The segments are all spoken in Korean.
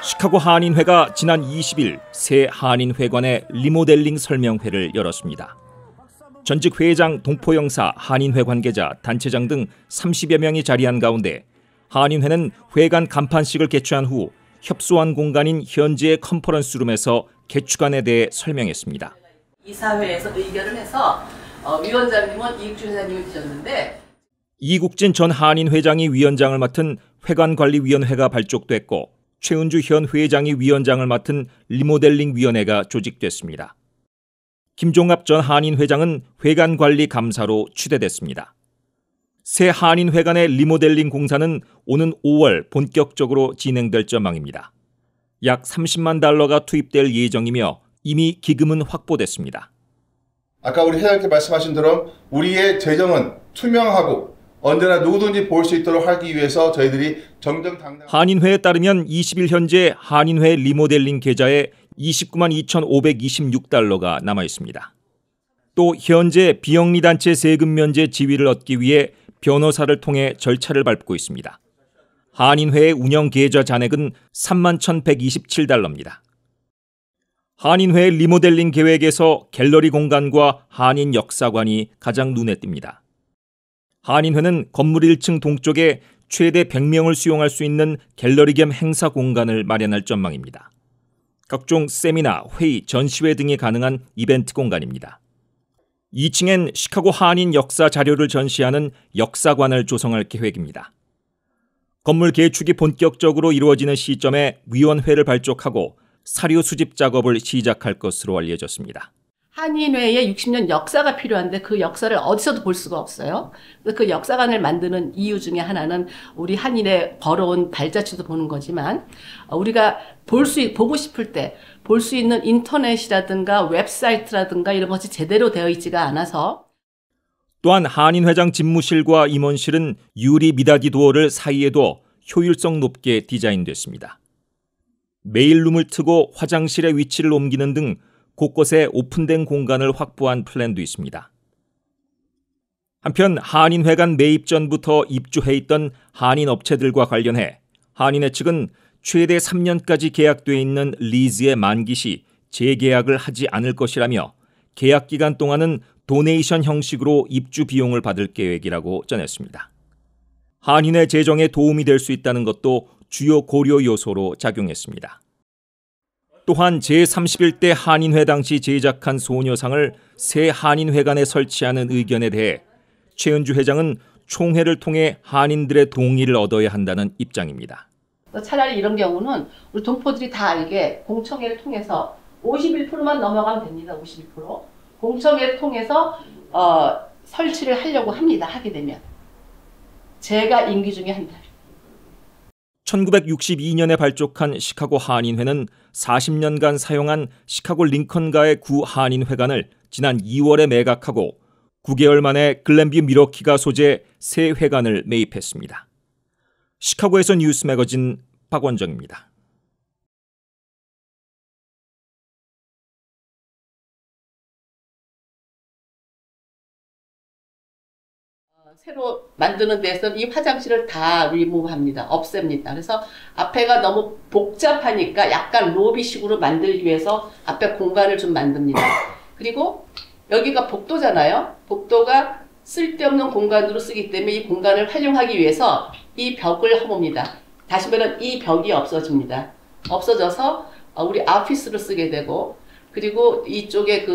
시카고 한인회가 지난 20일 새 한인회관의 리모델링 설명회를 열었습니다. 전직 회장, 동포영사, 한인회 관계자, 단체장 등 30여 명이 자리한 가운데 한인회는 회관 간판식을 개최한 후 협소한 공간인 현재의 컨퍼런스룸에서 개축안에 대해 설명했습니다. 이사회에서 의결을 해서 위원장님은 이국진 회장님이 되셨는데 이국진 전 한인회장이 위원장을 맡은 회관관리위원회가 발족됐고 최은주 현 회장이 위원장을 맡은 리모델링위원회가 조직됐습니다. 김종합 전 한인회장은 회관관리감사로 추대됐습니다. 새 한인회관의 리모델링 공사는 오는 5월 본격적으로 진행될 전망입니다. 약 30만 달러가 투입될 예정이며 이미 기금은 확보됐습니다. 아까 우리 회장님께 말씀하신 대로 우리의 재정은 투명하고 언제나 누구든지 볼 수 있도록 하기 위해서 저희들이 정정당당. 한인회에 따르면 20일 현재 한인회 리모델링 계좌에 29만 2,526달러가 남아 있습니다. 또 현재 비영리단체 세금 면제 지위를 얻기 위해 변호사를 통해 절차를 밟고 있습니다. 한인회의 운영 계좌 잔액은 3만 1,127달러입니다. 한인회의 리모델링 계획에서 갤러리 공간과 한인 역사관이 가장 눈에 띕니다. 한인회는 건물 1층 동쪽에 최대 100명을 수용할 수 있는 갤러리 겸 행사 공간을 마련할 전망입니다. 각종 세미나, 회의, 전시회 등이 가능한 이벤트 공간입니다. 2층엔 시카고 한인 역사 자료를 전시하는 역사관을 조성할 계획입니다. 건물 개축이 본격적으로 이루어지는 시점에 위원회를 발족하고 사료 수집 작업을 시작할 것으로 알려졌습니다. 한인회에 60년 역사가 필요한데 그 역사를 어디서도 볼 수가 없어요. 그 역사관을 만드는 이유 중에 하나는 우리 한인의 걸어온 발자취도 보는 거지만 우리가 보고 싶을 때 볼 수 있는 인터넷이라든가 웹사이트라든가 이런 것이 제대로 되어 있지가 않아서 또한 한인회장 집무실과 임원실은 유리 미닫이 도어를 사이에 둬 효율성 높게 디자인됐습니다. 메일룸을 트고 화장실의 위치를 옮기는 등 곳곳에 오픈된 공간을 확보한 플랜도 있습니다. 한편 한인회관 매입 전부터 입주해 있던 한인 업체들과 관련해 한인회 측은 최대 3년까지 계약돼 있는 리즈의 만기 시 재계약을 하지 않을 것이라며 계약 기간 동안은 도네이션 형식으로 입주 비용을 받을 계획이라고 전했습니다. 한인회 재정에 도움이 될 수 있다는 것도 주요 고려 요소로 작용했습니다. 또한 제31대 한인회 당시 제작한 소녀상을 새 한인회관에 설치하는 의견에 대해 최은주 회장은 총회를 통해 한인들의 동의를 얻어야 한다는 입장입니다. 차라리 이런 경우는 우리 동포들이 다 알게 공청회를 통해서 51%만 넘어가면 됩니다. 51%. 공청회를 통해서 설치를 하려고 합니다. 하게 되면. 제가 임기 중에 한 달. 1962년에 발족한 시카고 한인회는 40년간 사용한 시카고 링컨가의 구 한인회관을 지난 2월에 매각하고 9개월 만에 글렌뷰 미러키가 소재 새 회관을 매입했습니다. 시카고에서 뉴스 매거진 박원정입니다. 새로 만드는 데서 이 화장실을 다 리무브합니다. 없앱니다. 그래서 앞에가 너무 복잡하니까 약간 로비식으로 만들기 위해서 앞에 공간을 좀 만듭니다. 그리고 여기가 복도잖아요. 복도가 쓸데없는 공간으로 쓰기 때문에 이 공간을 활용하기 위해서 이 벽을 허뭅니다. 다시 말하면 이 벽이 없어집니다. 없어져서 우리 오피스로 쓰게 되고 그리고 이쪽에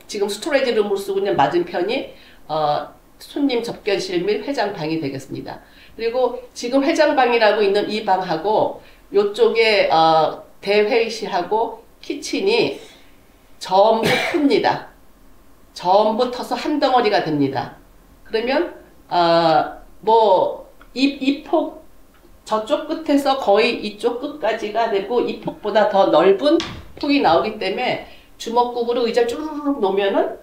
지금 스토리지 룸으로 쓰고 있는 맞은편이 손님 접견실 및 회장방이 되겠습니다. 그리고 지금 회장방이라고 있는 이 방하고 이쪽에 대회의실하고 키친이 전부 큽니다. 전부 터서 한 덩어리가 됩니다. 그러면 이 폭 저쪽 끝에서 거의 이쪽 끝까지가 되고 이 폭보다 더 넓은 폭이 나오기 때문에 주먹국으로 의자 쭈르륵 놓으면은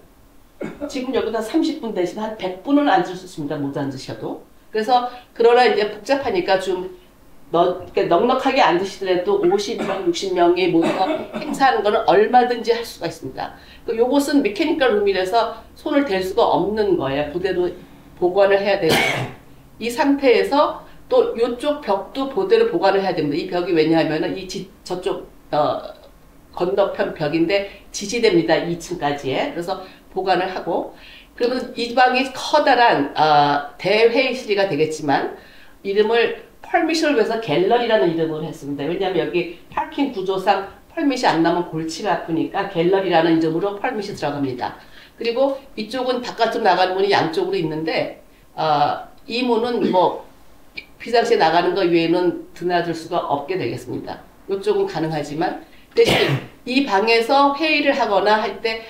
지금 여기다 30분 대신 한 100분은 앉을 수 있습니다. 못 앉으셔도. 그래서 그러나 이제 복잡하니까 좀 넉넉하게 앉으시더라도 50명, 60명이 모여서 행사하는 거는 얼마든지 할 수가 있습니다. 요것은 메케니컬 룸이라서 손을 댈 수가 없는 거예요. 그대로 보관을 해야 되고 이 상태에서 또 이쪽 벽도 그대로 보관을 해야 됩니다. 이 벽이 왜냐하면은 저쪽 건너편 벽인데 지지됩니다. 2층까지에. 그래서 보관을 하고, 그러면 이 방이 커다란 대회의실이 되겠지만 이름을 펄밋을 위해서 갤러리라는 이름을 했습니다. 왜냐하면 여기 파킹 구조상 펄밋이 안 나면 골치가 아프니까 갤러리라는 이름으로 펄밋이 들어갑니다. 그리고 이쪽은 바깥으로 나가는 문이 양쪽으로 있는데 이 문은 뭐 비상시에 나가는 것 외에는 드나들 수가 없게 되겠습니다. 이쪽은 가능하지만 대신 이 방에서 회의를 하거나 할 때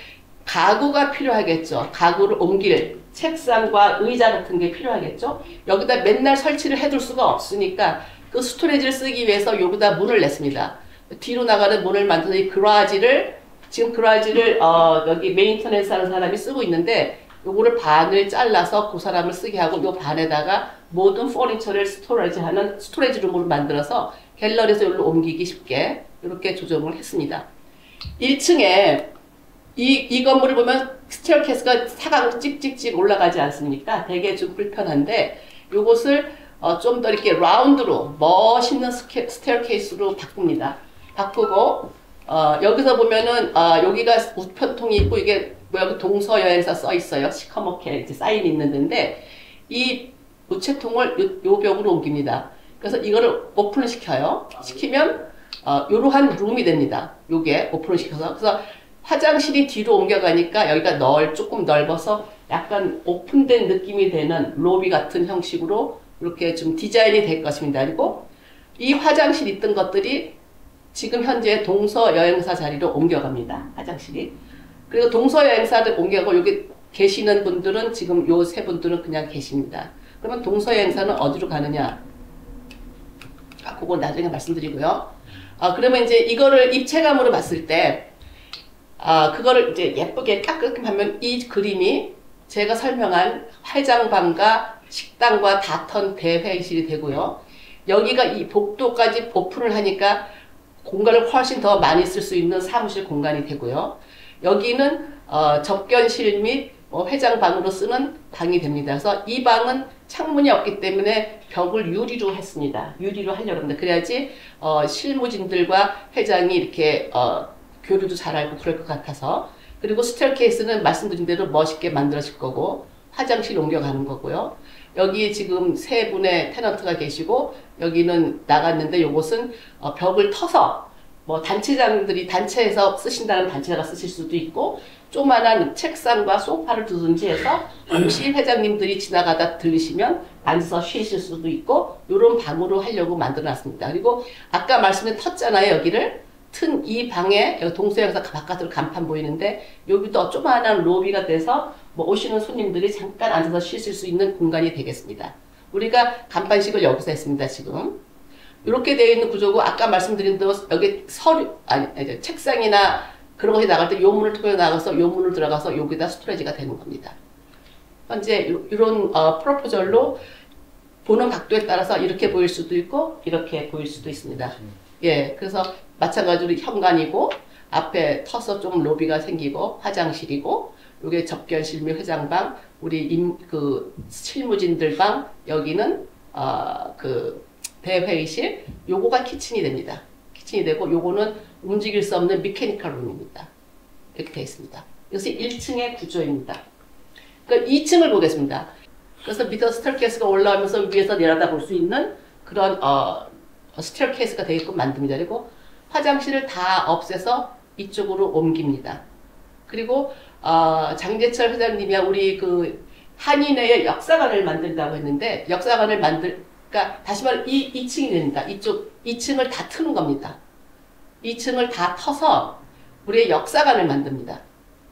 가구가 필요하겠죠. 가구를 옮길 책상과 의자 같은 게 필요하겠죠. 여기다 맨날 설치를 해둘 수가 없으니까 그 스토리지를 쓰기 위해서 여기다 문을 냈습니다. 뒤로 나가는 문을 만드는 이 그라지를 지금 그라지를 여기 메인터넌스 하는 사람이 쓰고 있는데 요거를 반을 잘라서 그 사람을 쓰게 하고 요 반에다가 모든 퍼니처를 스토리지하는 스토리지 룸으로 만들어서 갤러리에서 여기로 옮기기 쉽게 이렇게 조정을 했습니다. 1층에 이 건물을 보면 스테어케이스가 사각으로 찍찍찍 올라가지 않습니까? 되게 좀 불편한데 요것을 좀 더 이렇게 라운드로 멋있는 스테어케이스로 바꾸고 여기서 보면은 여기가 우편통이 있고 이게 여기 동서여행사 써 있어요. 시커멓게 이제 사인이 있는 데인데 이 우체통을 요 벽으로 옮깁니다. 그래서 이거를 오픈을 시키면 이러한 룸이 됩니다. 요게 오픈을 시켜서 그래서 화장실이 뒤로 옮겨가니까 여기가 조금 넓어서 약간 오픈된 느낌이 되는 로비 같은 형식으로 이렇게 좀 디자인이 될 것입니다. 그리고 이 화장실 있던 것들이 지금 현재 동서여행사 자리로 옮겨갑니다. 화장실이. 그리고 동서여행사를 옮겨가고 여기 계시는 분들은 지금 요 세 분들은 그냥 계십니다. 그러면 동서여행사는 어디로 가느냐? 그거 나중에 말씀드리고요. 그러면 이제 이거를 입체감으로 봤을 때 그거를 이제 예쁘게 딱 그렇게 하면 이 그림이 제가 설명한 회장방과 식당과 다턴 대회의실이 되고요. 여기가 이 복도까지 오픈을 하니까 공간을 훨씬 더 많이 쓸 수 있는 사무실 공간이 되고요. 여기는 접견실 및 회장방으로 쓰는 방이 됩니다. 그래서 이 방은 창문이 없기 때문에 벽을 유리로 했습니다. 유리로 하려고 합니다. 그래야지 실무진들과 회장이 이렇게 교류도 잘 알고 그럴 것 같아서. 그리고 스테어케이스는 말씀드린 대로 멋있게 만들어질 거고 화장실 옮겨가는 거고요. 여기 지금 세 분의 테넌트가 계시고 여기는 나갔는데 요것은 벽을 터서 뭐 단체장들이 단체에서 쓰신다는 단체가 쓰실 수도 있고 조그만한 책상과 소파를 두든지 해서 혹시 회장님들이 지나가다 들리시면 앉아서 쉬실 수도 있고 이런 방으로 하려고 만들어놨습니다. 그리고 아까 말씀드린 텄잖아요. 여기를 튼 이 방에 여기 동서여행사 바깥으로 간판 보이는데 여기도 조그만한 로비가 돼서 뭐 오시는 손님들이 잠깐 앉아서 쉬실 수 있는 공간이 되겠습니다. 우리가 간판식을 여기서 했습니다. 지금 이렇게 되어 있는 구조고 아까 말씀드린 대로 여기 책상이나 그런 것이 나갈 때 요 문을 통해 나가서 요 문을 들어가서 여기다 스토리지가 되는 겁니다. 현재 이런 프로포절로 보는 각도에 따라서 이렇게 보일 수도 있고 이렇게 보일 수도 있습니다. 예, 그래서 마찬가지로 현관이고 앞에 터서 좀 로비가 생기고 화장실이고 요게 접견실 및 회장방, 우리 실무진들 방, 여기는 그 대회의실, 요거가 키친이 됩니다. 키친이 되고 요거는 움직일 수 없는 미케니컬 룸입니다. 이렇게 되어 있습니다. 이것이 1층의 구조입니다. 그러니까 2층을 보겠습니다. 그래서 밑에 스테어케이스가 올라오면서 위에서 내려다 볼 수 있는 그런 스테어케이스가 되게끔 만듭니다. 그리고 화장실을 다 없애서 이쪽으로 옮깁니다. 그리고 장재철 회장님이야 우리 그 한인회의 역사관을 만든다고 했는데 역사관을 그러니까 다시 말해 2층이 됩니다. 이쪽 2층을 다 트는 겁니다. 2층을 다 터서 우리의 역사관을 만듭니다.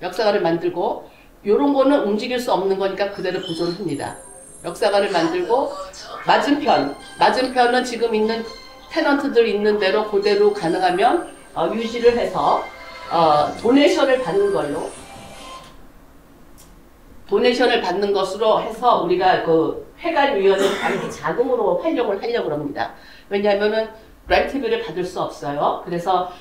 역사관을 만들고 요런 거는 움직일 수 없는 거니까 그대로 보존을 합니다. 역사관을 만들고 맞은편은 지금 있는 테넌트들 있는 대로 그대로 가능하면 유지를 해서 도네이션을 받는 것으로 해서 우리가 그 회관위원회 단기 자금으로 활용을 하려고 합니다. 왜냐하면은 렌트비를 받을 수 없어요. 그래서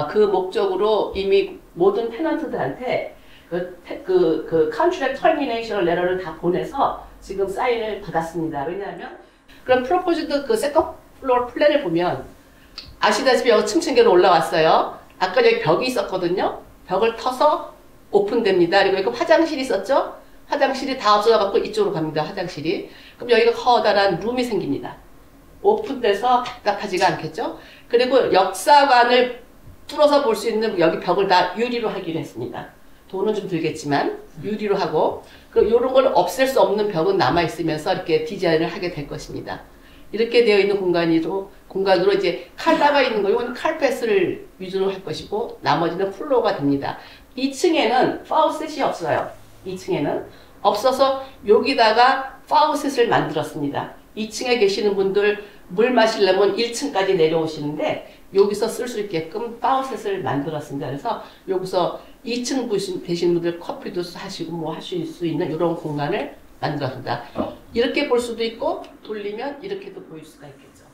그 목적으로 이미 모든 테넌트들한테 그 컨트랙트 터미네이션 레터를 다 보내서 지금 사인을 받았습니다. 왜냐하면 그럼 프로포즈드 그 세컨 플로어 플랜을 보면 아시다시피 여기 층층계로 올라왔어요. 아까 여기 벽이 있었거든요. 벽을 터서 오픈됩니다. 그리고 여기 화장실이 있었죠. 화장실이 다 없어져갖고 이쪽으로 갑니다. 화장실이. 그럼 여기가 커다란 룸이 생깁니다. 오픈돼서 답답하지가 않겠죠. 그리고 역사관을 뚫어서 볼 수 있는 여기 벽을 다 유리로 하기로 했습니다. 돈은 좀 들겠지만 유리로 하고, 그리고 이런 걸 없앨 수 없는 벽은 남아있으면서 이렇게 디자인을 하게 될 것입니다. 이렇게 되어 있는 공간으로 이제 칼라가 있는 거, 이건 칼펫을 위주로 할 것이고, 나머지는 플로어가 됩니다. 2층에는 파우셋이 없어요. 2층에는 없어서 여기다가 파우셋을 만들었습니다. 2층에 계시는 분들 물 마시려면 1층까지 내려오시는데 여기서 쓸 수 있게끔 파우셋을 만들었습니다. 그래서 여기서 2층 되신 분들 커피도 하시고 뭐 하실 수 있는 이런 공간을 만들었습니다. 이렇게 볼 수도 있고 돌리면 이렇게도 보일 수가 있겠죠.